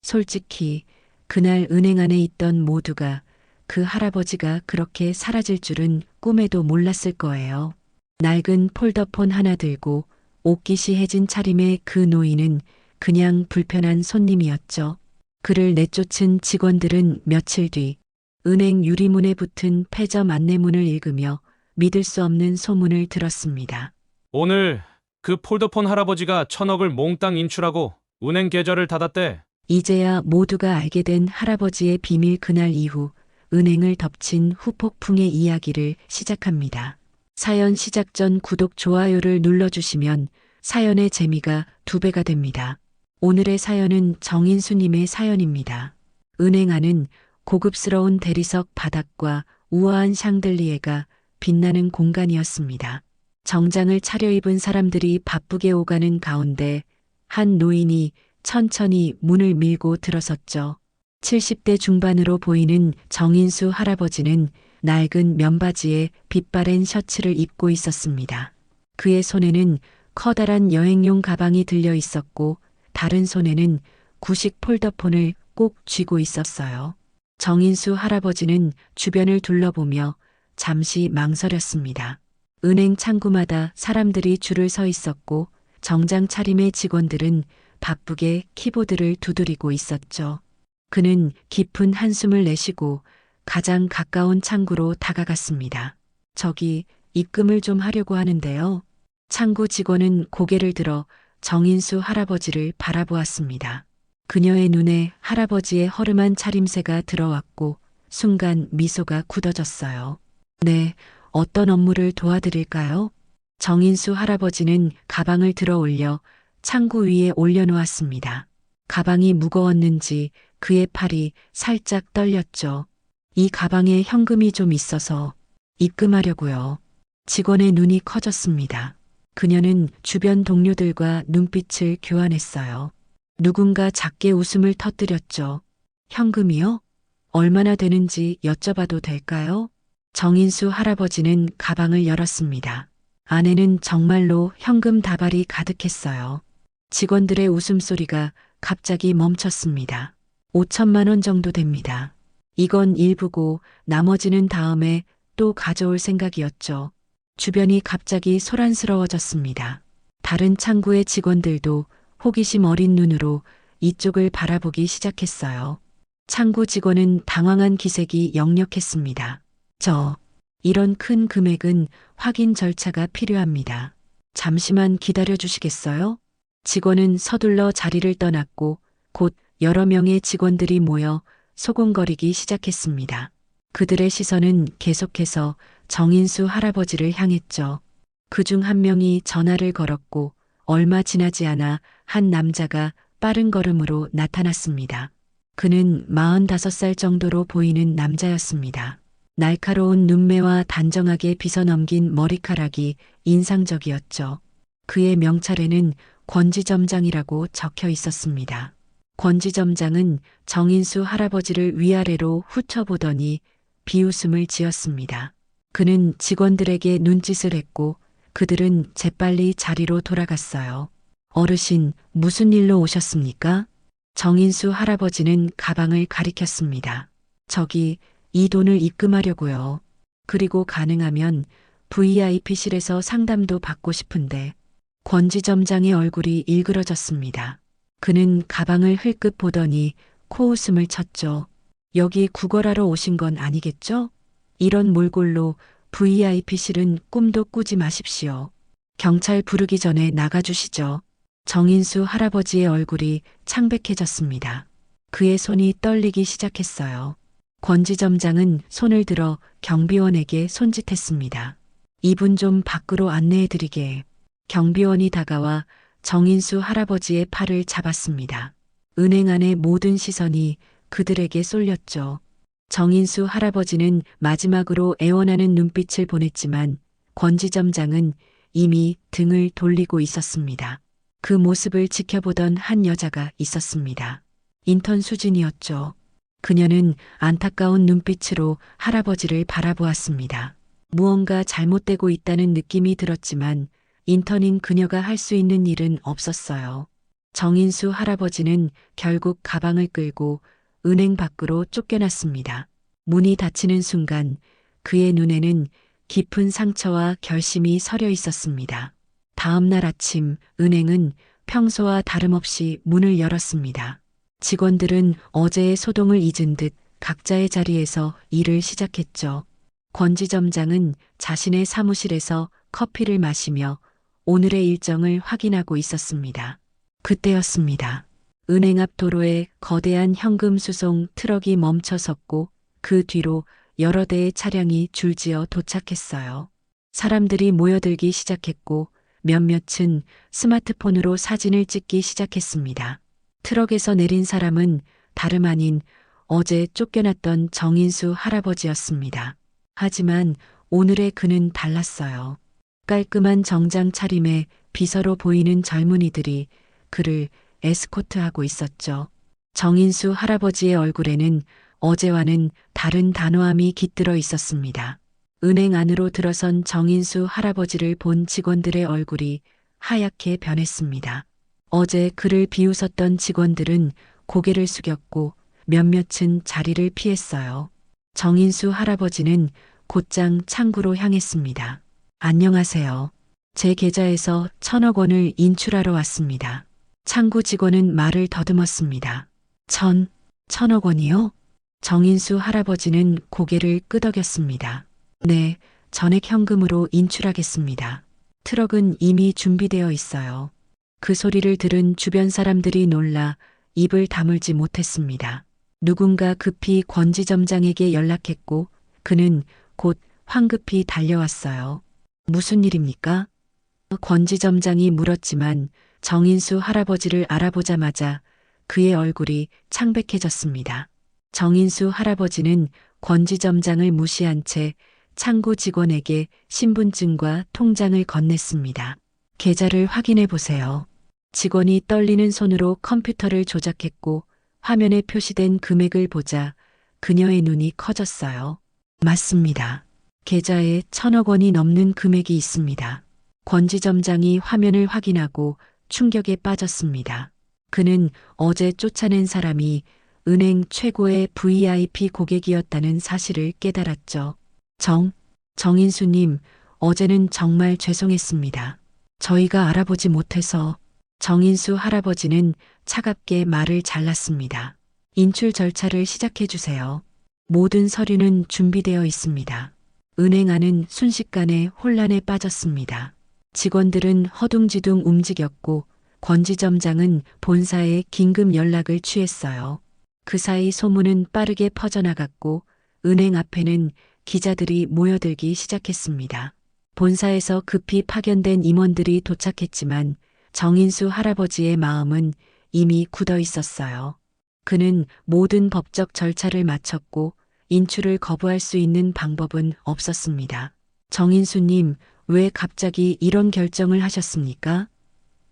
솔직히 그날 은행 안에 있던 모두가 그 할아버지가 그렇게 사라질 줄은 꿈에도 몰랐을 거예요. 낡은 폴더폰 하나 들고 옷기시해진 차림의 그 노인은 그냥 불편한 손님이었죠. 그를 내쫓은 직원들은 며칠 뒤 은행 유리문에 붙은 폐점 안내문을 읽으며 믿을 수 없는 소문을 들었습니다. 오늘 그 폴더폰 할아버지가 1,000억을 몽땅 인출하고 은행 계좌를 닫았대. 이제야 모두가 알게 된 할아버지의 비밀. 그날 이후 은행을 덮친 후폭풍의 이야기를 시작합니다. 사연 시작 전 구독, 좋아요를 눌러주시면 사연의 재미가 2배가 됩니다. 오늘의 사연은 정인수님의 사연입니다. 은행 안은 고급스러운 대리석 바닥과 우아한 샹들리에가 빛나는 공간이었습니다. 정장을 차려입은 사람들이 바쁘게 오가는 가운데 한 노인이 천천히 문을 밀고 들어섰죠. 70대 중반으로 보이는 정인수 할아버지는 낡은 면바지에 빛바랜 셔츠를 입고 있었습니다. 그의 손에는 커다란 여행용 가방이 들려 있었고 다른 손에는 구식 폴더폰을 꼭 쥐고 있었어요. 정인수 할아버지는 주변을 둘러보며 잠시 망설였습니다. 은행 창구마다 사람들이 줄을 서 있었고 정장 차림의 직원들은 바쁘게 키보드를 두드리고 있었죠. 그는 깊은 한숨을 내쉬고 가장 가까운 창구로 다가갔습니다. 저기 입금을 좀 하려고 하는데요. 창구 직원은 고개를 들어 정인수 할아버지를 바라보았습니다. 그녀의 눈에 할아버지의 허름한 차림새가 들어왔고 순간 미소가 굳어졌어요. 네, 어떤 업무를 도와드릴까요? 정인수 할아버지는 가방을 들어 올려 창구 위에 올려놓았습니다. 가방이 무거웠는지 그의 팔이 살짝 떨렸죠. 이 가방에 현금이 좀 있어서 입금하려고요. 직원의 눈이 커졌습니다. 그녀는 주변 동료들과 눈빛을 교환했어요. 누군가 작게 웃음을 터뜨렸죠. 현금이요? 얼마나 되는지 여쭤봐도 될까요? 정인수 할아버지는 가방을 열었습니다. 안에는 정말로 현금 다발이 가득했어요. 직원들의 웃음소리가 갑자기 멈췄습니다. 5천만 원 정도 됩니다. 이건 일부고 나머지는 다음에 또 가져올 생각이었죠. 주변이 갑자기 소란스러워졌습니다. 다른 창구의 직원들도 호기심 어린 눈으로 이쪽을 바라보기 시작했어요. 창구 직원은 당황한 기색이 역력했습니다. 이런 큰 금액은 확인 절차가 필요합니다. 잠시만 기다려 주시겠어요? 직원은 서둘러 자리를 떠났고 곧 여러 명의 직원들이 모여 소곤거리기 시작했습니다. 그들의 시선은 계속해서 정인수 할아버지를 향했죠. 그중 한 명이 전화를 걸었고 얼마 지나지 않아 한 남자가 빠른 걸음으로 나타났습니다. 그는 45살 정도로 보이는 남자였습니다. 날카로운 눈매와 단정하게 빗어넘긴 머리카락이 인상적이었죠. 그의 명찰에는 권지점장이라고 적혀 있었습니다. 권지점장은 정인수 할아버지를 위아래로 훑어보더니 비웃음을 지었습니다. 그는 직원들에게 눈짓을 했고 그들은 재빨리 자리로 돌아갔어요. 어르신, 무슨 일로 오셨습니까? 정인수 할아버지는 가방을 가리켰습니다. 저기, 이 돈을 입금하려고요. 그리고 가능하면 VIP실에서 상담도 받고 싶은데. 권지점장의 얼굴이 일그러졌습니다. 그는 가방을 흘끗 보더니 코웃음을 쳤죠. 여기 구걸하러 오신 건 아니겠죠? 이런 몰골로 VIP실은 꿈도 꾸지 마십시오. 경찰 부르기 전에 나가주시죠. 정인수 할아버지의 얼굴이 창백해졌습니다. 그의 손이 떨리기 시작했어요. 권지점장은 손을 들어 경비원에게 손짓했습니다. 이분 좀 밖으로 안내해드리게. 경비원이 다가와 정인수 할아버지의 팔을 잡았습니다. 은행 안의 모든 시선이 그들에게 쏠렸죠. 정인수 할아버지는 마지막으로 애원하는 눈빛을 보냈지만 권지점장은 이미 등을 돌리고 있었습니다. 그 모습을 지켜보던 한 여자가 있었습니다. 인턴 수진이었죠. 그녀는 안타까운 눈빛으로 할아버지를 바라보았습니다. 무언가 잘못되고 있다는 느낌이 들었지만 인턴인 그녀가 할 수 있는 일은 없었어요. 정인수 할아버지는 결국 가방을 끌고 은행 밖으로 쫓겨났습니다. 문이 닫히는 순간 그의 눈에는 깊은 상처와 결심이 서려 있었습니다. 다음 날 아침 은행은 평소와 다름없이 문을 열었습니다. 직원들은 어제의 소동을 잊은 듯 각자의 자리에서 일을 시작했죠. 권지 점장은 자신의 사무실에서 커피를 마시며 오늘의 일정을 확인하고 있었습니다. 그때였습니다. 은행 앞 도로에 거대한 현금 수송 트럭이 멈춰 섰고 그 뒤로 여러 대의 차량이 줄지어 도착했어요. 사람들이 모여들기 시작했고 몇몇은 스마트폰으로 사진을 찍기 시작했습니다. 트럭에서 내린 사람은 다름 아닌 어제 쫓겨났던 정인수 할아버지였습니다. 하지만 오늘의 그는 달랐어요. 깔끔한 정장 차림에 비서로 보이는 젊은이들이 그를 에스코트하고 있었죠. 정인수 할아버지의 얼굴에는 어제와는 다른 단호함이 깃들어 있었습니다. 은행 안으로 들어선 정인수 할아버지를 본 직원들의 얼굴이 하얗게 변했습니다. 어제 그를 비웃었던 직원들은 고개를 숙였고 몇몇은 자리를 피했어요. 정인수 할아버지는 곧장 창구로 향했습니다. 안녕하세요. 제 계좌에서 1,000억 원을 인출하러 왔습니다. 창구 직원은 말을 더듬었습니다. 1,000억 원이요? 정인수 할아버지는 고개를 끄덕였습니다. 네, 전액 현금으로 인출하겠습니다. 트럭은 이미 준비되어 있어요. 그 소리를 들은 주변 사람들이 놀라 입을 다물지 못했습니다. 누군가 급히 권지 점장에게 연락했고 그는 곧 황급히 달려왔어요. 무슨 일입니까? 권지 점장이 물었지만 정인수 할아버지를 알아보자마자 그의 얼굴이 창백해졌습니다. 정인수 할아버지는 권지 점장을 무시한 채 창구 직원에게 신분증과 통장을 건넸습니다. 계좌를 확인해 보세요. 직원이 떨리는 손으로 컴퓨터를 조작했고 화면에 표시된 금액을 보자 그녀의 눈이 커졌어요. 맞습니다. 계좌에 1,000억 원이 넘는 금액이 있습니다. 권지 점장이 화면을 확인하고 충격에 빠졌습니다. 그는 어제 쫓아낸 사람이 은행 최고의 VIP 고객이었다는 사실을 깨달았죠. 정인수님, 어제는 정말 죄송했습니다. 저희가 알아보지 못해서. 정인수 할아버지는 차갑게 말을 잘랐습니다. 인출 절차를 시작해 주세요. 모든 서류는 준비되어 있습니다. 은행 안은 순식간에 혼란에 빠졌습니다. 직원들은 허둥지둥 움직였고 권지 점장은 본사에 긴급 연락을 취했어요. 그 사이 소문은 빠르게 퍼져나갔고 은행 앞에는 기자들이 모여들기 시작했습니다. 본사에서 급히 파견된 임원들이 도착했지만 정인수 할아버지의 마음은 이미 굳어 있었어요. 그는 모든 법적 절차를 마쳤고 인출을 거부할 수 있는 방법은 없었습니다. 정인수님, 왜 갑자기 이런 결정을 하셨습니까?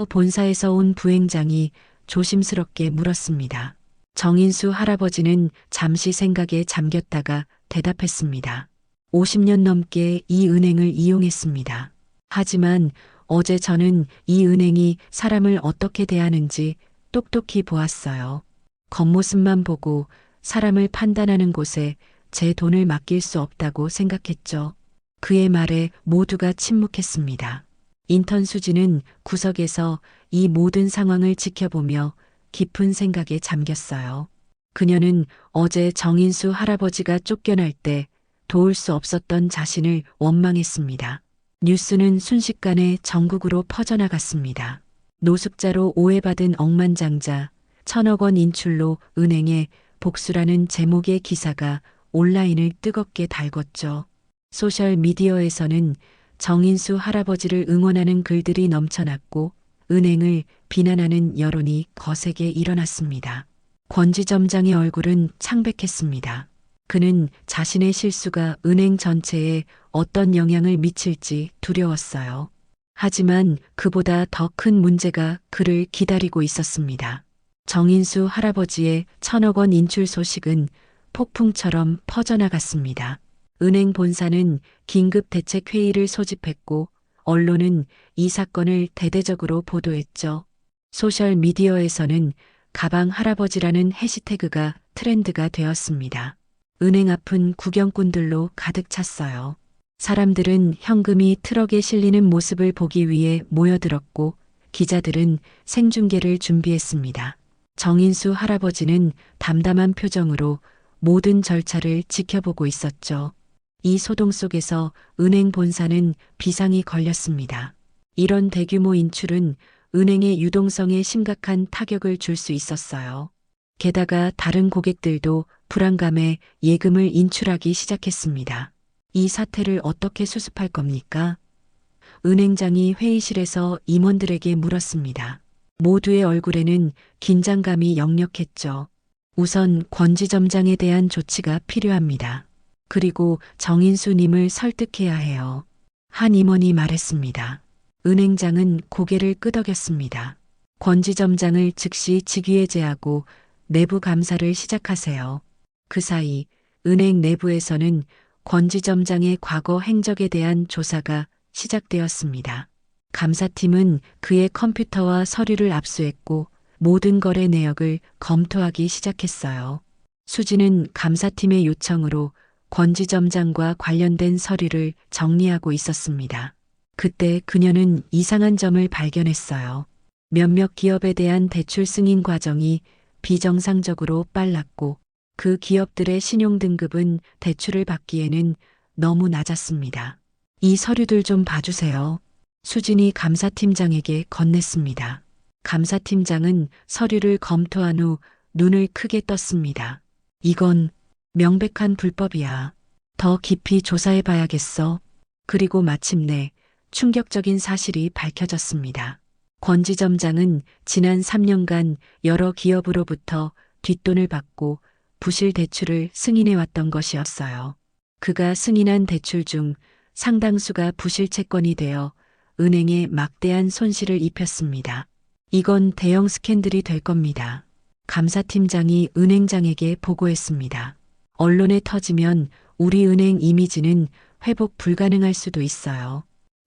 본사에서 온 부행장이 조심스럽게 물었습니다. 정인수 할아버지는 잠시 생각에 잠겼다가 대답했습니다. 50년 넘게 이 은행을 이용했습니다. 하지만 어제 저는 이 은행이 사람을 어떻게 대하는지 똑똑히 보았어요. 겉모습만 보고 사람을 판단하는 곳에 제 돈을 맡길 수 없다고 생각했죠. 그의 말에 모두가 침묵했습니다. 인턴 수지는 구석에서 이 모든 상황을 지켜보며 깊은 생각에 잠겼어요. 그녀는 어제 정인수 할아버지가 쫓겨날 때 도울 수 없었던 자신을 원망했습니다. 뉴스는 순식간에 전국으로 퍼져나갔습니다. 노숙자로 오해받은 억만장자, 1,000억 원 인출로 은행에 복수라는 제목의 기사가 온라인을 뜨겁게 달궜죠. 소셜미디어에서는 정인수 할아버지를 응원하는 글들이 넘쳐났고 은행을 비난하는 여론이 거세게 일어났습니다. 권지 점장의 얼굴은 창백했습니다. 그는 자신의 실수가 은행 전체에 어떤 영향을 미칠지 두려웠어요. 하지만 그보다 더 큰 문제가 그를 기다리고 있었습니다. 정인수 할아버지의 1,000억 원 인출 소식은 폭풍처럼 퍼져나갔습니다. 은행 본사는 긴급 대책 회의를 소집했고 언론은 이 사건을 대대적으로 보도했죠. 소셜 미디어에서는 가방 할아버지라는 해시태그가 트렌드가 되었습니다. 은행 앞은 구경꾼들로 가득 찼어요. 사람들은 현금이 트럭에 실리는 모습을 보기 위해 모여들었고 기자들은 생중계를 준비했습니다. 정인수 할아버지는 담담한 표정으로 모든 절차를 지켜보고 있었죠. 이 소동 속에서 은행 본사는 비상이 걸렸습니다. 이런 대규모 인출은 은행의 유동성에 심각한 타격을 줄 수 있었어요. 게다가 다른 고객들도 불안감에 예금을 인출하기 시작했습니다. 이 사태를 어떻게 수습할 겁니까? 은행장이 회의실에서 임원들에게 물었습니다. 모두의 얼굴에는 긴장감이 역력했죠. 우선 권지점장에 대한 조치가 필요합니다. 그리고 정인수님을 설득해야 해요. 한 임원이 말했습니다. 은행장은 고개를 끄덕였습니다. 권지점장을 즉시 직위에 제하고 내부 감사를 시작하세요. 그 사이 은행 내부에서는 권지점장의 과거 행적에 대한 조사가 시작되었습니다. 감사팀은 그의 컴퓨터와 서류를 압수했고 모든 거래 내역을 검토하기 시작했어요. 수지는 감사팀의 요청으로 권지점장과 관련된 서류를 정리하고 있었습니다. 그때 그녀는 이상한 점을 발견했어요. 몇몇 기업에 대한 대출 승인 과정이 비정상적으로 빨랐고 그 기업들의 신용등급은 대출을 받기에는 너무 낮았습니다. 이 서류들 좀 봐주세요. 수진이 감사팀장에게 건넸습니다. 감사팀장은 서류를 검토한 후 눈을 크게 떴습니다. 이건 명백한 불법이야. 더 깊이 조사해봐야겠어. 그리고 마침내 충격적인 사실이 밝혀졌습니다. 권지점장은 지난 3년간 여러 기업으로부터 뒷돈을 받고 부실 대출을 승인해왔던 것이었어요. 그가 승인한 대출 중 상당수가 부실 채권이 되어 은행에 막대한 손실을 입혔습니다. 이건 대형 스캔들이 될 겁니다. 감사팀장이 은행장에게 보고했습니다. 언론에 터지면 우리 은행 이미지는 회복 불가능할 수도 있어요.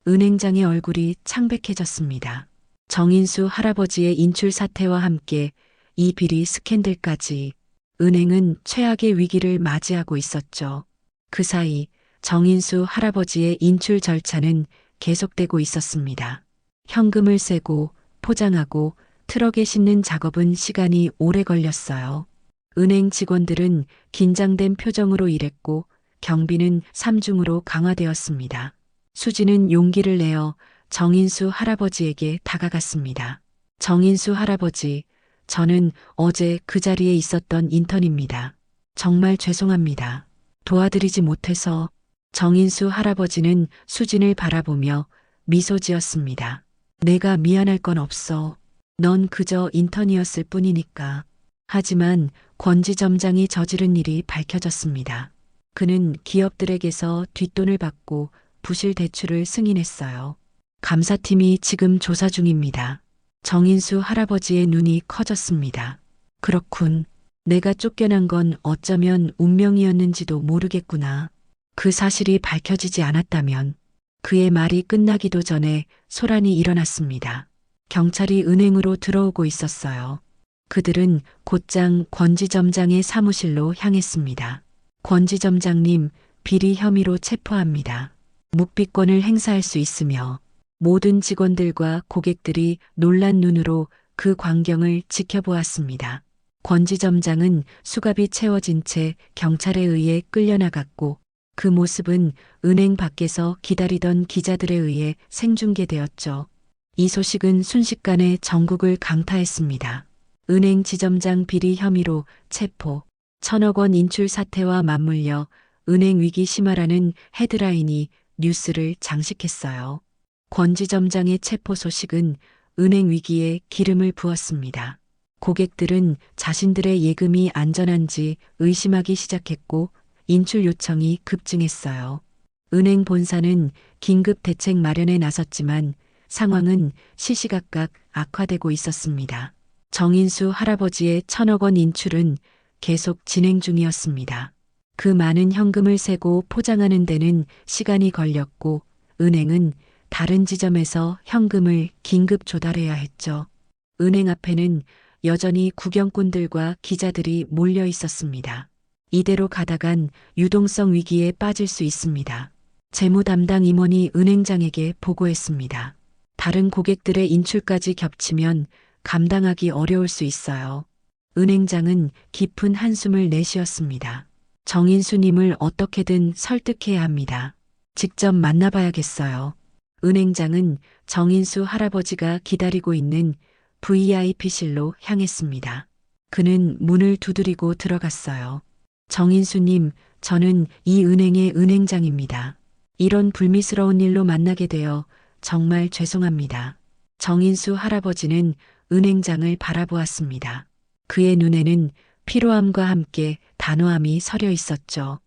은행장의 얼굴이 창백해졌습니다. 정인수 할아버지의 인출 사태와 함께 이 비리 스캔들까지 은행은 최악의 위기를 맞이하고 있었죠. 그 사이 정인수 할아버지의 인출 절차는 계속되고 있었습니다. 현금을 세고 포장하고 트럭에 싣는 작업은 시간이 오래 걸렸어요. 은행 직원들은 긴장된 표정으로 일했고 경비는 삼중으로 강화되었습니다. 수지는 용기를 내어 정인수 할아버지에게 다가갔습니다. 정인수 할아버지, 저는 어제 그 자리에 있었던 인턴입니다. 정말 죄송합니다. 도와드리지 못해서. 정인수 할아버지는 수진을 바라보며 미소 지었습니다. 내가 미안할 건 없어. 넌 그저 인턴이었을 뿐이니까. 하지만 권지점장이 저지른 일이 밝혀졌습니다. 그는 기업들에게서 뒷돈을 받고 부실 대출을 승인했어요. 감사팀이 지금 조사 중입니다. 정인수 할아버지의 눈이 커졌습니다. 그렇군. 내가 쫓겨난 건 어쩌면 운명이었는지도 모르겠구나. 그 사실이 밝혀지지 않았다면. 그의 말이 끝나기도 전에 소란이 일어났습니다. 경찰이 은행으로 들어오고 있었어요. 그들은 곧장 권지점장의 사무실로 향했습니다. 권지점장님, 비리 혐의로 체포합니다. 묵비권을 행사할 수 있으며 모든 직원들과 고객들이 놀란 눈으로 그 광경을 지켜보았습니다. 권지점장은 수갑이 채워진 채 경찰에 의해 끌려나갔고 그 모습은 은행 밖에서 기다리던 기자들에 의해 생중계되었죠. 이 소식은 순식간에 전국을 강타했습니다. 은행 지점장 비리 혐의로 체포, 1,000억 원 인출 사태와 맞물려 은행 위기 심화라는 헤드라인이 뉴스를 장식했어요. 권 지점장의 체포 소식은 은행 위기에 기름을 부었습니다. 고객들은 자신들의 예금이 안전한지 의심하기 시작했고 인출 요청이 급증했어요. 은행 본사는 긴급 대책 마련에 나섰지만 상황은 시시각각 악화되고 있었습니다. 정인수 할아버지의 1,000억 원 인출은 계속 진행 중이었습니다. 그 많은 현금을 세고 포장하는 데는 시간이 걸렸고 은행은 다른 지점에서 현금을 긴급 조달해야 했죠. 은행 앞에는 여전히 구경꾼들과 기자들이 몰려 있었습니다. 이대로 가다간 유동성 위기에 빠질 수 있습니다. 재무 담당 임원이 은행장에게 보고했습니다. 다른 고객들의 인출까지 겹치면 감당하기 어려울 수 있어요. 은행장은 깊은 한숨을 내쉬었습니다. 정인수님을 어떻게든 설득해야 합니다. 직접 만나봐야겠어요. 은행장은 정인수 할아버지가 기다리고 있는 VIP실로 향했습니다. 그는 문을 두드리고 들어갔어요. 정인수님, 저는 이 은행의 은행장입니다. 이런 불미스러운 일로 만나게 되어 정말 죄송합니다. 정인수 할아버지는 은행장을 바라보았습니다. 그의 눈에는 피로함과 함께 단호함이 서려 있었죠.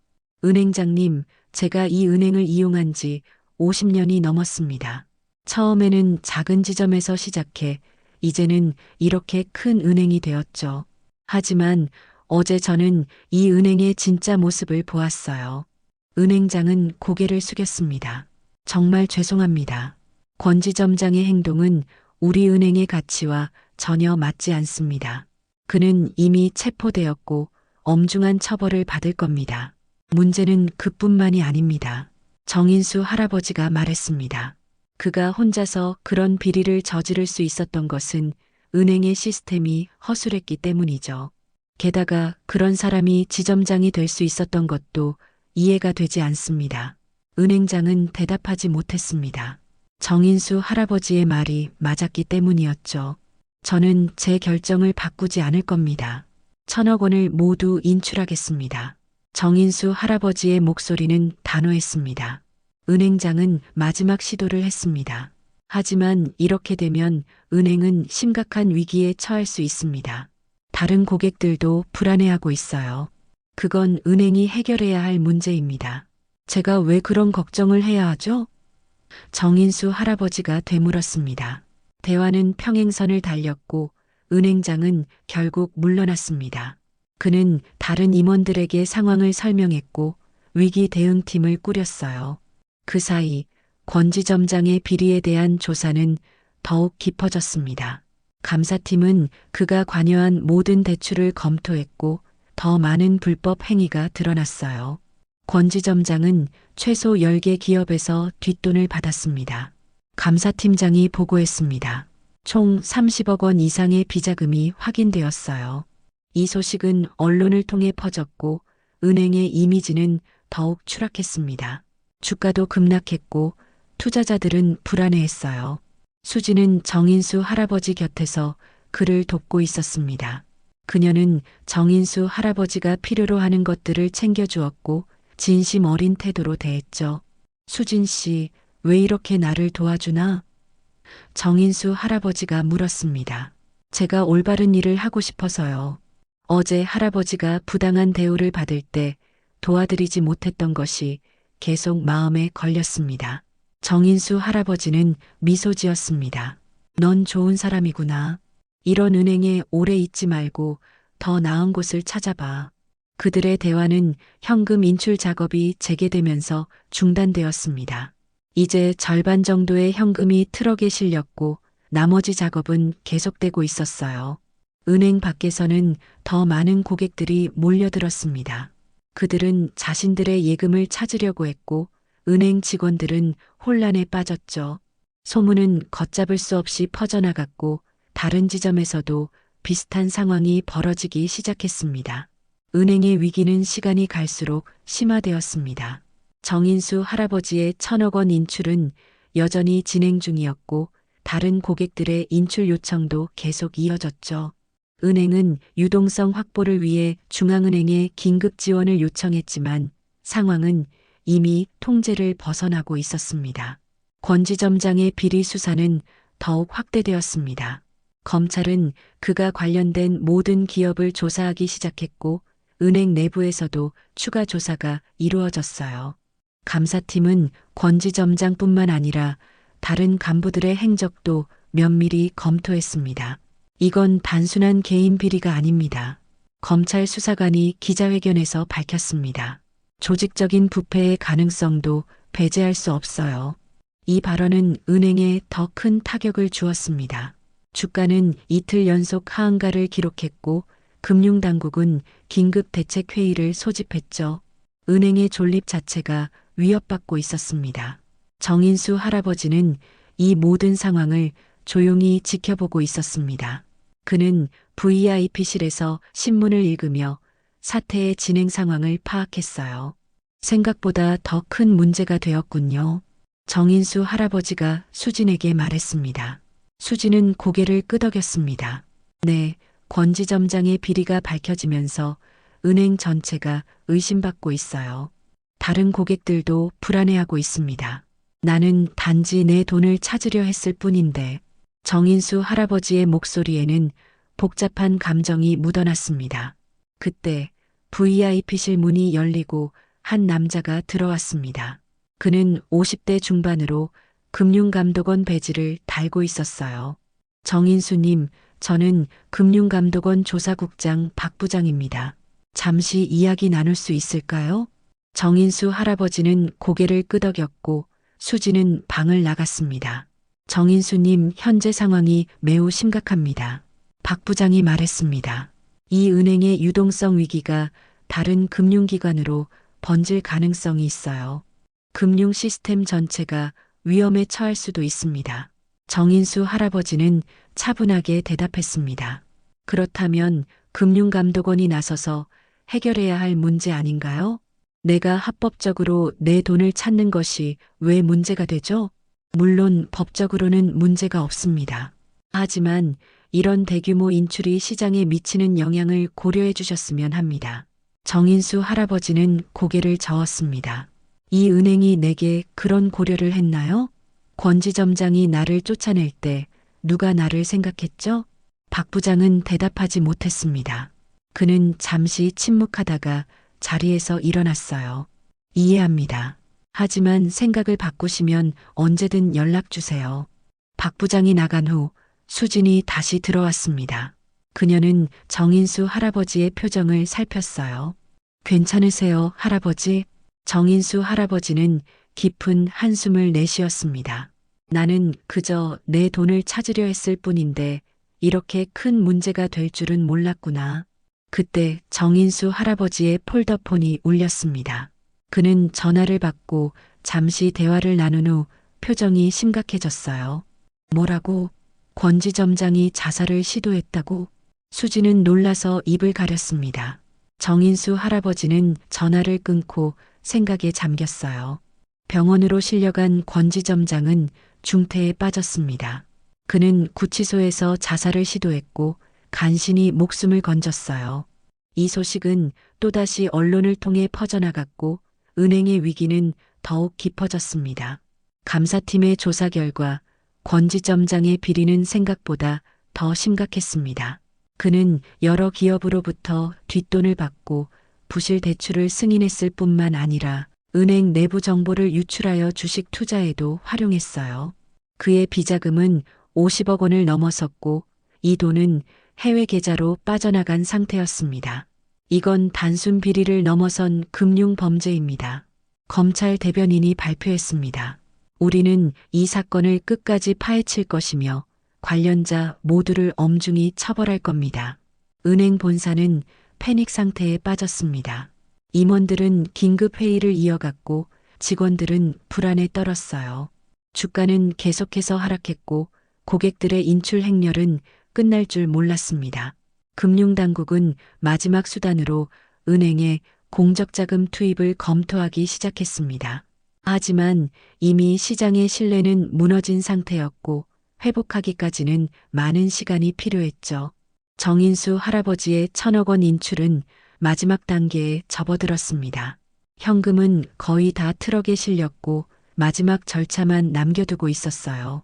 은행장님, 제가 이 은행을 이용한 지 50년이 넘었습니다. 처음에는 작은 지점에서 시작해 이제는 이렇게 큰 은행이 되었죠. 하지만 어제 저는 이 은행의 진짜 모습을 보았어요. 은행장은 고개를 숙였습니다. 정말 죄송합니다. 권 지점장의 행동은 우리 은행의 가치와 전혀 맞지 않습니다. 그는 이미 체포되었고 엄중한 처벌을 받을 겁니다. 문제는 그뿐만이 아닙니다. 정인수 할아버지가 말했습니다. 그가 혼자서 그런 비리를 저지를 수 있었던 것은 은행의 시스템이 허술했기 때문이죠. 게다가 그런 사람이 지점장이 될 수 있었던 것도 이해가 되지 않습니다. 은행장은 대답하지 못했습니다. 정인수 할아버지의 말이 맞았기 때문이었죠. 저는 제 결정을 바꾸지 않을 겁니다. 1,000억 원을 모두 인출하겠습니다. 정인수 할아버지의 목소리는 단호했습니다. 은행장은 마지막 시도를 했습니다. 하지만 이렇게 되면 은행은 심각한 위기에 처할 수 있습니다. 다른 고객들도 불안해하고 있어요. 그건 은행이 해결해야 할 문제입니다. 제가 왜 그런 걱정을 해야 하죠? 정인수 할아버지가 되물었습니다. 대화는 평행선을 달렸고 은행장은 결국 물러났습니다. 그는 다른 임원들에게 상황을 설명했고 위기 대응팀을 꾸렸어요. 그 사이 권 지점장의 비리에 대한 조사는 더욱 깊어졌습니다. 감사팀은 그가 관여한 모든 대출을 검토했고 더 많은 불법 행위가 드러났어요. 권 지점장은 최소 10개 기업에서 뒷돈을 받았습니다. 감사팀장이 보고했습니다. 총 30억 원 이상의 비자금이 확인되었어요. 이 소식은 언론을 통해 퍼졌고 은행의 이미지는 더욱 추락했습니다. 주가도 급락했고 투자자들은 불안해했어요. 수지는 정인수 할아버지 곁에서 그를 돕고 있었습니다. 그녀는 정인수 할아버지가 필요로 하는 것들을 챙겨주었고 진심 어린 태도로 대했죠. 수진 씨, 왜 이렇게 나를 도와주나? 정인수 할아버지가 물었습니다. 제가 올바른 일을 하고 싶어서요. 어제 할아버지가 부당한 대우를 받을 때 도와드리지 못했던 것이 계속 마음에 걸렸습니다. 정인수 할아버지는 미소 지었습니다. 넌 좋은 사람이구나. 이런 은행에 오래 있지 말고 더 나은 곳을 찾아봐. 그들의 대화는 현금 인출 작업이 재개되면서 중단되었습니다. 이제 절반 정도의 현금이 트럭에 실렸고 나머지 작업은 계속되고 있었어요. 은행 밖에서는 더 많은 고객들이 몰려들었습니다. 그들은 자신들의 예금을 찾으려고 했고 은행 직원들은 혼란에 빠졌죠. 소문은 걷잡을 수 없이 퍼져나갔고 다른 지점에서도 비슷한 상황이 벌어지기 시작했습니다. 은행의 위기는 시간이 갈수록 심화되었습니다. 정인수 할아버지의 1,000억 원 인출은 여전히 진행 중이었고 다른 고객들의 인출 요청도 계속 이어졌죠. 은행은 유동성 확보를 위해 중앙은행에 긴급 지원을 요청했지만 상황은 이미 통제를 벗어나고 있었습니다. 권 지점장의 비리 수사는 더욱 확대되었습니다. 검찰은 그가 관련된 모든 기업을 조사하기 시작했고 은행 내부에서도 추가 조사가 이루어졌어요. 감사팀은 권 지점장뿐만 아니라 다른 간부들의 행적도 면밀히 검토했습니다. 이건 단순한 개인 비리가 아닙니다. 검찰 수사관이 기자회견에서 밝혔습니다. 조직적인 부패의 가능성도 배제할 수 없어요. 이 발언은 은행에 더 큰 타격을 주었습니다. 주가는 이틀 연속 하한가를 기록했고 금융당국은 긴급 대책회의를 소집했죠. 은행의 존립 자체가 위협받고 있었습니다. 정인수 할아버지는 이 모든 상황을 조용히 지켜보고 있었습니다. 그는 VIP실에서 신문을 읽으며 사태의 진행 상황을 파악했어요. 생각보다 더 큰 문제가 되었군요. 정인수 할아버지가 수진에게 말했습니다. 수진은 고개를 끄덕였습니다. 네, 권지점장의 비리가 밝혀지면서 은행 전체가 의심받고 있어요. 다른 고객들도 불안해하고 있습니다. 나는 단지 내 돈을 찾으려 했을 뿐인데. 정인수 할아버지의 목소리에는 복잡한 감정이 묻어났습니다. 그때 VIP실 문이 열리고 한 남자가 들어왔습니다. 그는 50대 중반으로 금융감독원 배지를 달고 있었어요. 정인수님, 저는 금융감독원 조사국장 박 부장입니다. 잠시 이야기 나눌 수 있을까요? 정인수 할아버지는 고개를 끄덕였고 수지는 방을 나갔습니다. 정인수님, 현재 상황이 매우 심각합니다. 박 부장이 말했습니다. 이 은행의 유동성 위기가 다른 금융기관으로 번질 가능성이 있어요. 금융 시스템 전체가 위험에 처할 수도 있습니다. 정인수 할아버지는 차분하게 대답했습니다. 그렇다면 금융감독원이 나서서 해결해야 할 문제 아닌가요? 내가 합법적으로 내 돈을 찾는 것이 왜 문제가 되죠? 물론 법적으로는 문제가 없습니다. 하지만 이런 대규모 인출이 시장에 미치는 영향을 고려해 주셨으면 합니다. 정인수 할아버지는 고개를 저었습니다. 이 은행이 내게 그런 고려를 했나요? 권지점장이 나를 쫓아낼 때 누가 나를 생각했죠? 박 부장은 대답하지 못했습니다. 그는 잠시 침묵하다가 자리에서 일어났어요. 이해합니다. 하지만 생각을 바꾸시면 언제든 연락 주세요. 박 부장이 나간 후 수진이 다시 들어왔습니다. 그녀는 정인수 할아버지의 표정을 살폈어요. 괜찮으세요, 할아버지? 정인수 할아버지는 깊은 한숨을 내쉬었습니다. 나는 그저 내 돈을 찾으려 했을 뿐인데 이렇게 큰 문제가 될 줄은 몰랐구나. 그때 정인수 할아버지의 폴더폰이 울렸습니다. 그는 전화를 받고 잠시 대화를 나눈 후 표정이 심각해졌어요. 뭐라고? 권지점장이 자살을 시도했다고? 수지는 놀라서 입을 가렸습니다. 정인수 할아버지는 전화를 끊고 생각에 잠겼어요. 병원으로 실려간 권지점장은 중태에 빠졌습니다. 그는 구치소에서 자살을 시도했고 간신히 목숨을 건졌어요. 이 소식은 또다시 언론을 통해 퍼져나갔고 은행의 위기는 더욱 깊어졌습니다. 감사팀의 조사 결과 권지점장의 비리는 생각보다 더 심각했습니다. 그는 여러 기업으로부터 뒷돈을 받고 부실 대출을 승인했을 뿐만 아니라 은행 내부 정보를 유출하여 주식 투자에도 활용했어요. 그의 비자금은 50억 원을 넘어섰고 이 돈은 해외 계좌로 빠져나간 상태였습니다. 이건 단순 비리를 넘어선 금융 범죄입니다. 검찰 대변인이 발표했습니다. 우리는 이 사건을 끝까지 파헤칠 것이며 관련자 모두를 엄중히 처벌할 겁니다. 은행 본사는 패닉 상태에 빠졌습니다. 임원들은 긴급 회의를 이어갔고 직원들은 불안에 떨었어요. 주가는 계속해서 하락했고 고객들의 인출 행렬은 끝날 줄 몰랐습니다. 금융당국은 마지막 수단으로 은행에 공적자금 투입을 검토하기 시작했습니다. 하지만 이미 시장의 신뢰는 무너진 상태였고 회복하기까지는 많은 시간이 필요했죠. 정인수 할아버지의 1,000억 원 인출은 마지막 단계에 접어들었습니다. 현금은 거의 다 트럭에 실렸고 마지막 절차만 남겨두고 있었어요.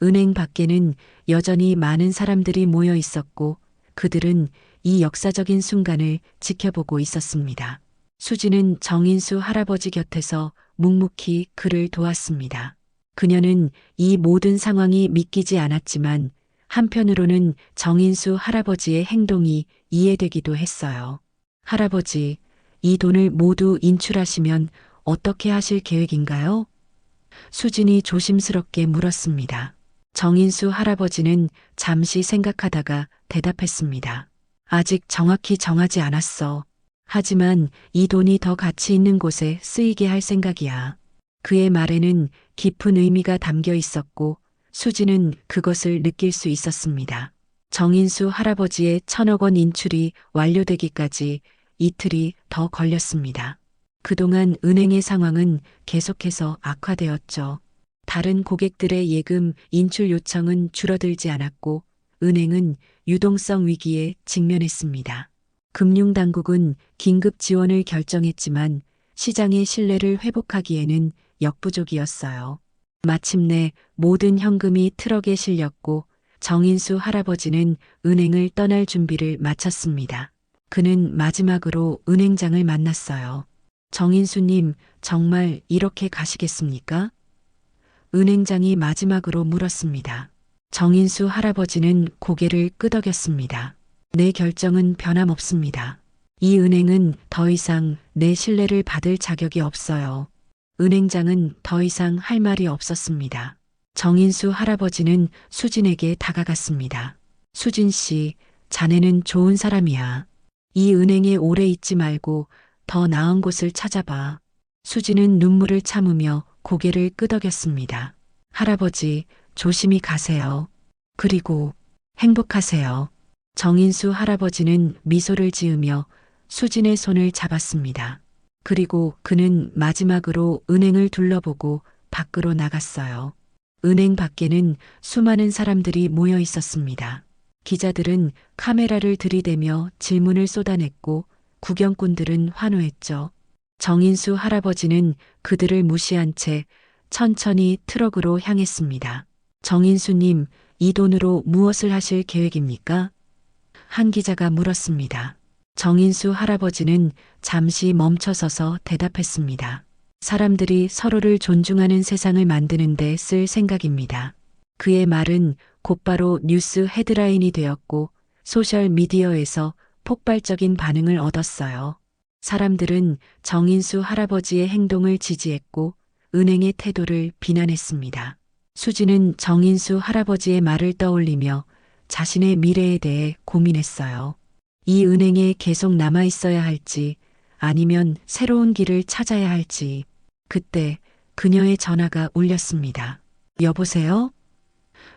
은행 밖에는 여전히 많은 사람들이 모여 있었고 그들은 이 역사적인 순간을 지켜보고 있었습니다. 수지는 정인수 할아버지 곁에서 묵묵히 그를 도왔습니다. 그녀는 이 모든 상황이 믿기지 않았지만 한편으로는 정인수 할아버지의 행동이 이해되기도 했어요. 할아버지, 이 돈을 모두 인출하시면 어떻게 하실 계획인가요? 수진이 조심스럽게 물었습니다. 정인수 할아버지는 잠시 생각하다가 대답했습니다. 아직 정확히 정하지 않았어. 하지만 이 돈이 더 가치 있는 곳에 쓰이게 할 생각이야. 그의 말에는 깊은 의미가 담겨 있었고 수지는 그것을 느낄 수 있었습니다. 정인수 할아버지의 1,000억 원 인출이 완료되기까지 이틀이 더 걸렸습니다. 그동안 은행의 상황은 계속해서 악화되었죠. 다른 고객들의 예금 인출 요청은 줄어들지 않았고 은행은 유동성 위기에 직면했습니다. 금융당국은 긴급 지원을 결정했지만 시장의 신뢰를 회복하기에는 역부족이었어요. 마침내 모든 현금이 트럭에 실렸고 정인수 할아버지는 은행을 떠날 준비를 마쳤습니다. 그는 마지막으로 은행장을 만났어요. 정인수님, 정말 이렇게 가시겠습니까? 은행장이 마지막으로 물었습니다. 정인수 할아버지는 고개를 끄덕였습니다. 내 결정은 변함없습니다. 이 은행은 더 이상 내 신뢰를 받을 자격이 없어요. 은행장은 더 이상 할 말이 없었습니다. 정인수 할아버지는 수진에게 다가갔습니다. 수진 씨, 자네는 좋은 사람이야. 이 은행에 오래 있지 말고 더 나은 곳을 찾아봐. 수진은 눈물을 참으며 고개를 끄덕였습니다. 할아버지, 조심히 가세요. 그리고 행복하세요. 정인수 할아버지는 미소를 지으며 수진의 손을 잡았습니다. 그리고 그는 마지막으로 은행을 둘러보고 밖으로 나갔어요. 은행 밖에는 수많은 사람들이 모여 있었습니다. 기자들은 카메라를 들이대며 질문을 쏟아냈고 구경꾼들은 환호했죠. 정인수 할아버지는 그들을 무시한 채 천천히 트럭으로 향했습니다. 정인수님, 이 돈으로 무엇을 하실 계획입니까? 한 기자가 물었습니다. 정인수 할아버지는 잠시 멈춰서서 대답했습니다. 사람들이 서로를 존중하는 세상을 만드는 데 쓸 생각입니다. 그의 말은 곧바로 뉴스 헤드라인이 되었고 소셜미디어에서 폭발적인 반응을 얻었어요. 사람들은 정인수 할아버지의 행동을 지지했고 은행의 태도를 비난했습니다. 수지는 정인수 할아버지의 말을 떠올리며 자신의 미래에 대해 고민했어요. 이 은행에 계속 남아 있어야 할지 아니면 새로운 길을 찾아야 할지. 그때 그녀의 전화가 울렸습니다. 여보세요?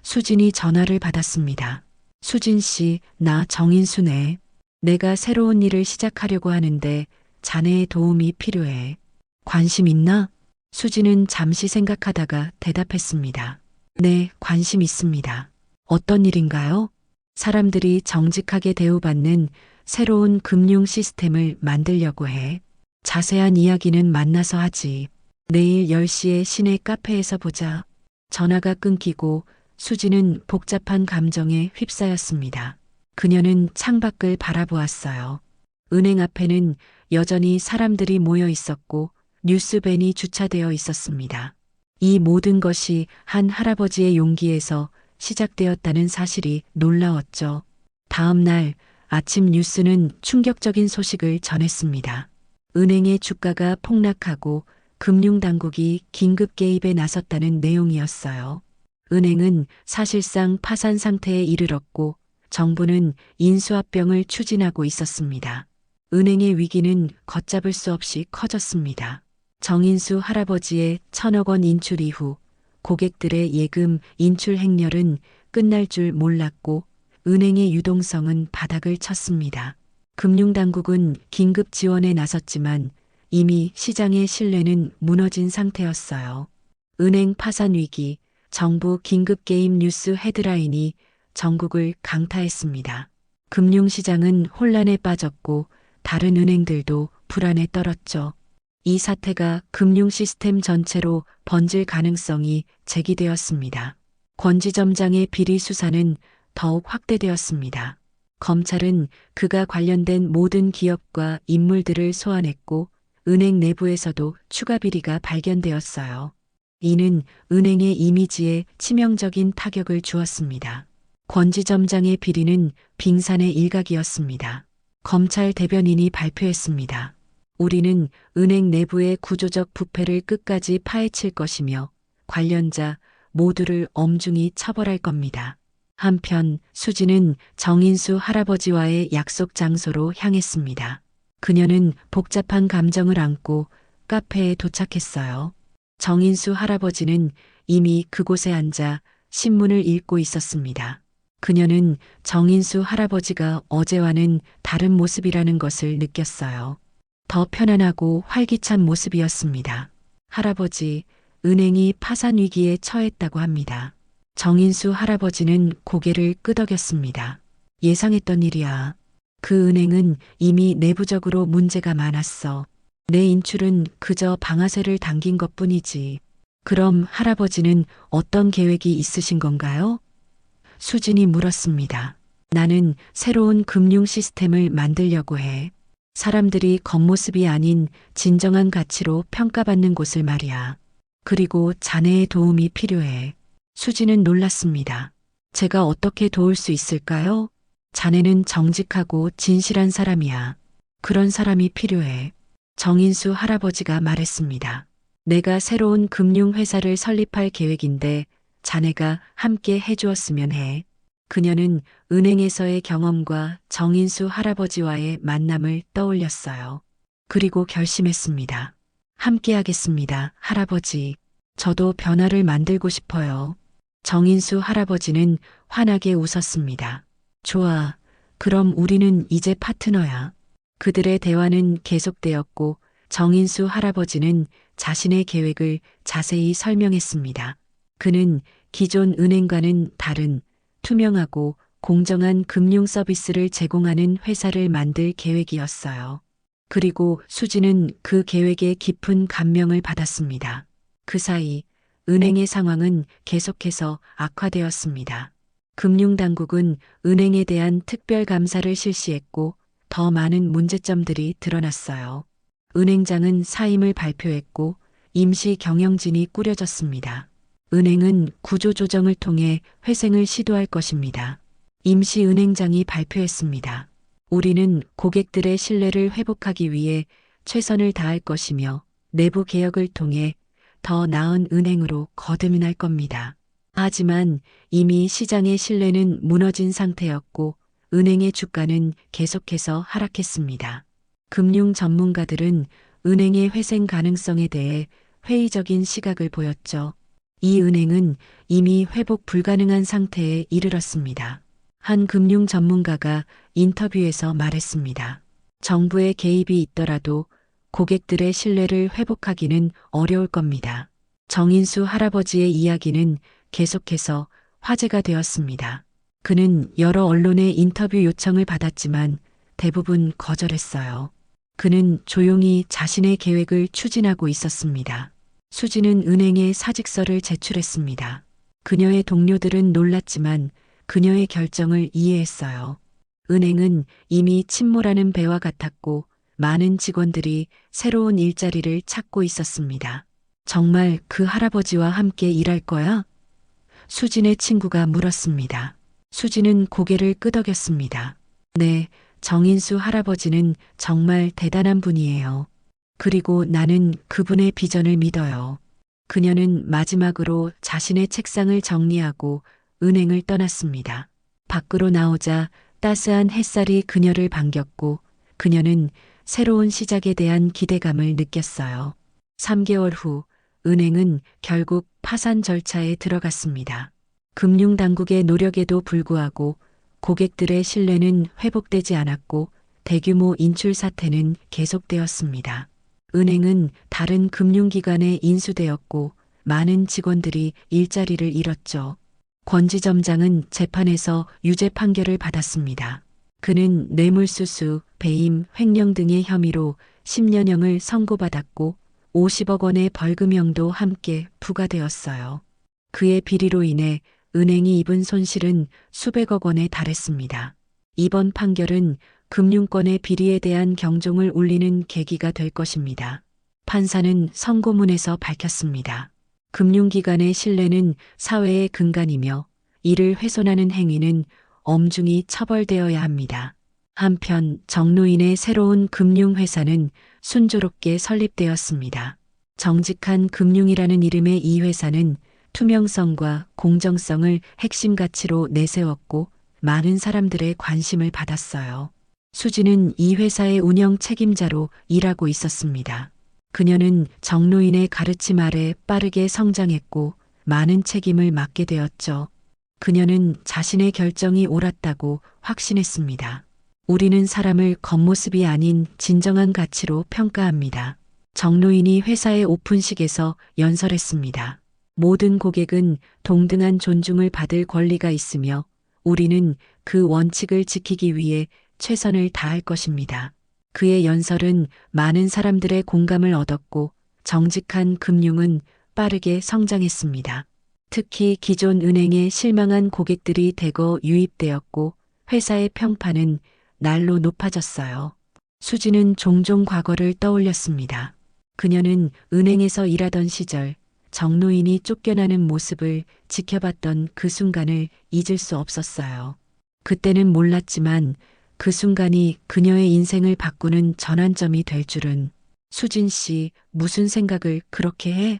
수진이 전화를 받았습니다. 수진 씨, 나 정인수네. 내가 새로운 일을 시작하려고 하는데 자네의 도움이 필요해. 관심 있나? 수진은 잠시 생각하다가 대답했습니다. 네, 관심 있습니다. 어떤 일인가요? 사람들이 정직하게 대우받는 새로운 금융 시스템을 만들려고 해. 자세한 이야기는 만나서 하지. 내일 10시에 시내 카페에서 보자. 전화가 끊기고 수지는 복잡한 감정에 휩싸였습니다. 그녀는 창밖을 바라보았어요. 은행 앞에는 여전히 사람들이 모여 있었고 뉴스밴이 주차되어 있었습니다. 이 모든 것이 한 할아버지의 용기에서 시작되었다는 사실이 놀라웠죠. 다음 날 아침 뉴스는 충격적인 소식을 전했습니다. 은행의 주가가 폭락하고 금융당국이 긴급 개입에 나섰다는 내용이었어요. 은행은 사실상 파산 상태에 이르렀고 정부는 인수합병을 추진하고 있었습니다. 은행의 위기는 걷잡을 수 없이 커졌습니다. 정인수 할아버지의 1,000억 원 인출 이후 고객들의 예금 인출 행렬은 끝날 줄 몰랐고 은행의 유동성은 바닥을 쳤습니다. 금융당국은 긴급 지원에 나섰지만 이미 시장의 신뢰는 무너진 상태였어요. 은행 파산 위기, 정부 긴급 개입 뉴스 헤드라인이 전국을 강타했습니다. 금융시장은 혼란에 빠졌고 다른 은행들도 불안에 떨었죠. 이 사태가 금융 시스템 전체로 번질 가능성이 제기되었습니다. 권지점장의 비리 수사는 더욱 확대되었습니다. 검찰은 그가 관련된 모든 기업과 인물들을 소환했고 은행 내부에서도 추가 비리가 발견되었어요. 이는 은행의 이미지에 치명적인 타격을 주었습니다. 권지점장의 비리는 빙산의 일각이었습니다. 검찰 대변인이 발표했습니다. 우리는 은행 내부의 구조적 부패를 끝까지 파헤칠 것이며 관련자 모두를 엄중히 처벌할 겁니다. 한편 수지는 정인수 할아버지와의 약속 장소로 향했습니다. 그녀는 복잡한 감정을 안고 카페에 도착했어요. 정인수 할아버지는 이미 그곳에 앉아 신문을 읽고 있었습니다. 그녀는 정인수 할아버지가 어제와는 다른 모습이라는 것을 느꼈어요. 더 편안하고 활기찬 모습이었습니다. 할아버지, 은행이 파산 위기에 처했다고 합니다. 정인수 할아버지는 고개를 끄덕였습니다. 예상했던 일이야. 그 은행은 이미 내부적으로 문제가 많았어. 내 인출은 그저 방아쇠를 당긴 것뿐이지. 그럼 할아버지는 어떤 계획이 있으신 건가요? 수진이 물었습니다. 나는 새로운 금융 시스템을 만들려고 해. 사람들이 겉모습이 아닌 진정한 가치로 평가받는 곳을 말이야. 그리고 자네의 도움이 필요해. 수지는 놀랐습니다. 제가 어떻게 도울 수 있을까요? 자네는 정직하고 진실한 사람이야. 그런 사람이 필요해. 정인수 할아버지가 말했습니다. 내가 새로운 금융회사를 설립할 계획인데 자네가 함께 해주었으면 해. 그녀는 은행에서의 경험과 정인수 할아버지와의 만남을 떠올렸어요. 그리고 결심했습니다. 함께 하겠습니다, 할아버지. 저도 변화를 만들고 싶어요. 정인수 할아버지는 환하게 웃었습니다. 좋아. 그럼 우리는 이제 파트너야. 그들의 대화는 계속되었고 정인수 할아버지는 자신의 계획을 자세히 설명했습니다. 그는 기존 은행과는 다른 투명하고 공정한 금융 서비스를 제공하는 회사를 만들 계획이었어요. 그리고 수지는 그 계획에 깊은 감명을 받았습니다. 그 사이 은행의 상황은 계속해서 악화되었습니다. 금융당국은 은행에 대한 특별감사를 실시했고 더 많은 문제점들이 드러났어요. 은행장은 사임을 발표했고 임시 경영진이 꾸려졌습니다. 은행은 구조조정을 통해 회생을 시도할 것입니다. 임시 은행장이 발표했습니다. 우리는 고객들의 신뢰를 회복하기 위해 최선을 다할 것이며 내부 개혁을 통해 더 나은 은행으로 거듭날 겁니다. 하지만 이미 시장의 신뢰는 무너진 상태였고 은행의 주가는 계속해서 하락했습니다. 금융 전문가들은 은행의 회생 가능성에 대해 회의적인 시각을 보였죠. 이 은행은 이미 회복 불가능한 상태에 이르렀습니다. 한 금융 전문가가 인터뷰에서 말했습니다. 정부의 개입이 있더라도 고객들의 신뢰를 회복하기는 어려울 겁니다. 정인수 할아버지의 이야기는 계속해서 화제가 되었습니다. 그는 여러 언론의 인터뷰 요청을 받았지만 대부분 거절했어요. 그는 조용히 자신의 계획을 추진하고 있었습니다. 수지는 은행에 사직서를 제출했습니다. 그녀의 동료들은 놀랐지만 그녀의 결정을 이해했어요. 은행은 이미 침몰하는 배와 같았고 많은 직원들이 새로운 일자리를 찾고 있었습니다. 정말 그 할아버지와 함께 일할 거야? 수진의 친구가 물었습니다. 수지는 고개를 끄덕였습니다. 네, 정인수 할아버지는 정말 대단한 분이에요. 그리고 나는 그분의 비전을 믿어요. 그녀는 마지막으로 자신의 책상을 정리하고 은행을 떠났습니다. 밖으로 나오자 따스한 햇살이 그녀를 반겼고 그녀는 새로운 시작에 대한 기대감을 느꼈어요. 3개월 후 은행은 결국 파산 절차에 들어갔습니다. 금융당국의 노력에도 불구하고 고객들의 신뢰는 회복되지 않았고 대규모 인출 사태는 계속되었습니다. 은행은 다른 금융기관에 인수되었고 많은 직원들이 일자리를 잃었죠. 권지점장은 재판에서 유죄 판결을 받았습니다. 그는 뇌물수수, 배임, 횡령 등의 혐의로 10년형을 선고받았고 50억 원의 벌금형도 함께 부과되었어요. 그의 비리로 인해 은행이 입은 손실은 수백억 원에 달했습니다. 이번 판결은 금융권의 비리에 대한 경종을 울리는 계기가 될 것입니다. 판사는 선고문에서 밝혔습니다. 금융기관의 신뢰는 사회의 근간이며 이를 훼손하는 행위는 엄중히 처벌되어야 합니다. 한편 정로인의 새로운 금융회사는 순조롭게 설립되었습니다. 정직한 금융이라는 이름의 이 회사는 투명성과 공정성을 핵심 가치로 내세웠고 많은 사람들의 관심을 받았어요. 수지는 이 회사의 운영 책임자로 일하고 있었습니다. 그녀는 정노인의 가르침 아래 빠르게 성장했고 많은 책임을 맡게 되었죠. 그녀는 자신의 결정이 옳았다고 확신했습니다. 우리는 사람을 겉모습이 아닌 진정한 가치로 평가합니다. 정노인이 회사의 오픈식에서 연설했습니다. 모든 고객은 동등한 존중을 받을 권리가 있으며 우리는 그 원칙을 지키기 위해 최선을 다할 것입니다. 그의 연설은 많은 사람들의 공감을 얻었고 정직한 금융은 빠르게 성장했습니다. 특히 기존 은행에 실망한 고객들이 대거 유입되었고 회사의 평판은 날로 높아졌어요. 수지는 종종 과거를 떠올렸습니다. 그녀는 은행에서 일하던 시절 정노인이 쫓겨나는 모습을 지켜봤던 그 순간을 잊을 수 없었어요. 그때는 몰랐지만 그 순간이 그녀의 인생을 바꾸는 전환점이 될 줄은. 수진 씨, 무슨 생각을 그렇게 해?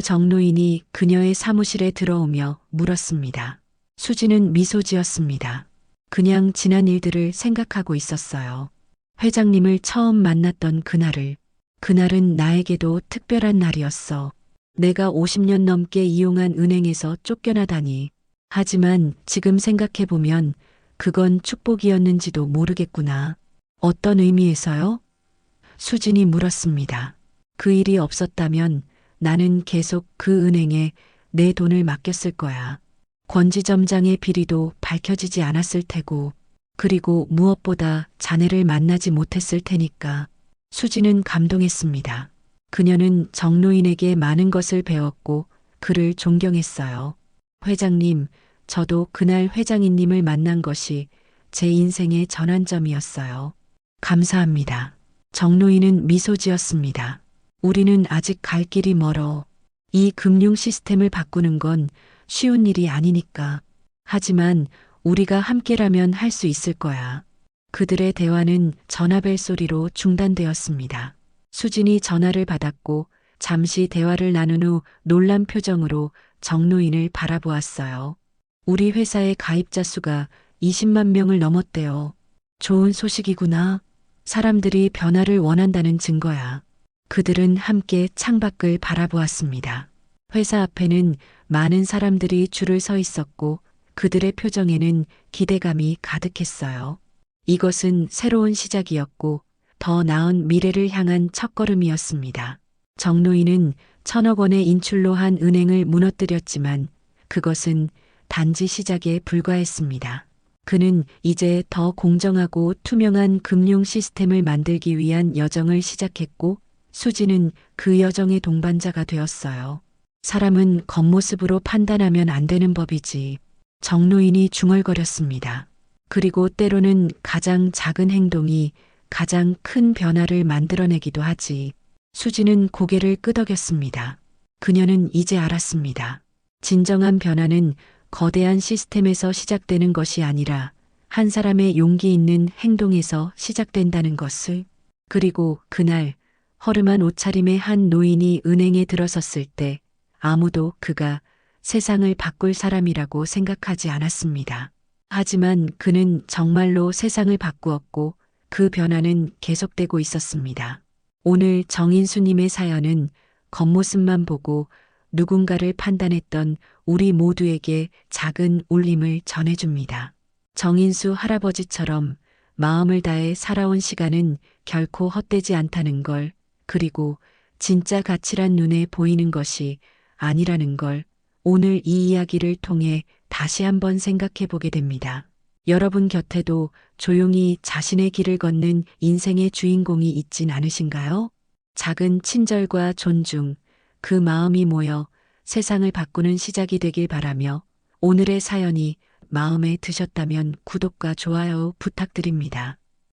정노인이 그녀의 사무실에 들어오며 물었습니다. 수지는 미소 지었습니다. 그냥 지난 일들을 생각하고 있었어요. 회장님을 처음 만났던 그날은 나에게도 특별한 날이었어. 내가 50년 넘게 이용한 은행에서 쫓겨나다니. 하지만 지금 생각해보면 그건 축복이었는지도 모르겠구나. 어떤 의미에서요? 수진이 물었습니다. 그 일이 없었다면 나는 계속 그 은행에 내 돈을 맡겼을 거야. 권지점장의 비리도 밝혀지지 않았을 테고, 그리고 무엇보다 자네를 만나지 못했을 테니까. 수지는 감동했습니다. 그녀는 정노인에게 많은 것을 배웠고 그를 존경했어요. 회장님, 저도 그날 회장님을 만난 것이 제 인생의 전환점이었어요. 감사합니다. 정노인은 미소 지었습니다. 우리는 아직 갈 길이 멀어. 이 금융 시스템을 바꾸는 건 쉬운 일이 아니니까. 하지만 우리가 함께라면 할 수 있을 거야. 그들의 대화는 전화벨 소리로 중단되었습니다. 수진이 전화를 받았고 잠시 대화를 나눈 후 놀란 표정으로 정노인을 바라보았어요. 우리 회사의 가입자 수가 20만 명을 넘었대요. 좋은 소식이구나. 사람들이 변화를 원한다는 증거야. 그들은 함께 창밖을 바라보았습니다. 회사 앞에는 많은 사람들이 줄을 서 있었고 그들의 표정에는 기대감이 가득했어요. 이것은 새로운 시작이었고 더 나은 미래를 향한 첫걸음이었습니다. 정노인은 1,000억 원의 인출로 한 은행을 무너뜨렸지만 그것은 단지 시작에 불과했습니다. 그는 이제 더 공정하고 투명한 금융 시스템을 만들기 위한 여정을 시작했고 수지는 그 여정의 동반자가 되었어요. 사람은 겉모습으로 판단하면 안 되는 법이지. 정노인이 중얼거렸습니다. 그리고 때로는 가장 작은 행동이 가장 큰 변화를 만들어내기도 하지. 수지는 고개를 끄덕였습니다. 그녀는 이제 알았습니다. 진정한 변화는 거대한 시스템에서 시작되는 것이 아니라 한 사람의 용기 있는 행동에서 시작된다는 것을. 그리고 그날 허름한 옷차림의 한 노인이 은행에 들어섰을 때 아무도 그가 세상을 바꿀 사람이라고 생각하지 않았습니다. 하지만 그는 정말로 세상을 바꾸었고 그 변화는 계속되고 있었습니다. 오늘 정인수님의 사연은 겉모습만 보고 누군가를 판단했던 우리 모두에게 작은 울림을 전해줍니다. 정인수 할아버지처럼 마음을 다해 살아온 시간은 결코 헛되지 않다는 걸, 그리고 진짜 가치란 눈에 보이는 것이 아니라는 걸 오늘 이 이야기를 통해 다시 한번 생각해 보게 됩니다. 여러분 곁에도 조용히 자신의 길을 걷는 인생의 주인공이 있진 않으신가요? 작은 친절과 존중, 그 마음이 모여 세상을 바꾸는 시작이 되길 바라며 오늘의 사연이 마음에 드셨다면 구독과 좋아요 부탁드립니다.